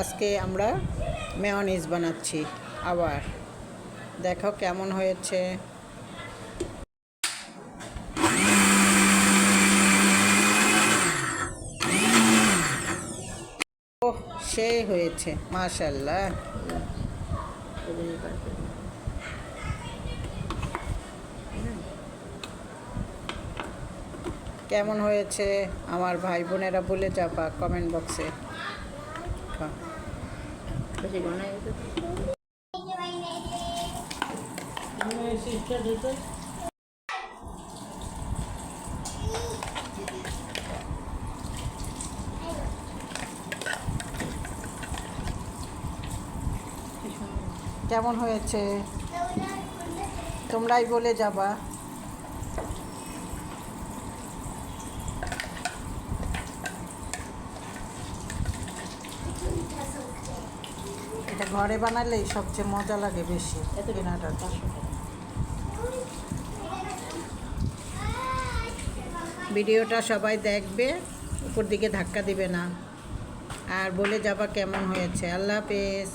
আজকে আমরা মেয়োনিজ বানাচ্ছি। আবার দেখো কেমন হয়েছে। ওহ, সেই হয়েছে, মাশাআল্লাহ। কেমন হয়েছে আমার ভাই বোনেরা বলে যাবা কমেন্ট বক্সে। কেমন হয়েছে তোমরাই বলে যাবা। এটা ঘরে বানালেই সবচেয়ে মজা লাগে বেশি কেনাটা। ভিডিওটা সবাই দেখবে, উপর দিকে ধাক্কা দিবে না, আর বলে যাবা কেমন হয়েছে। আল্লাহ হাফেজ।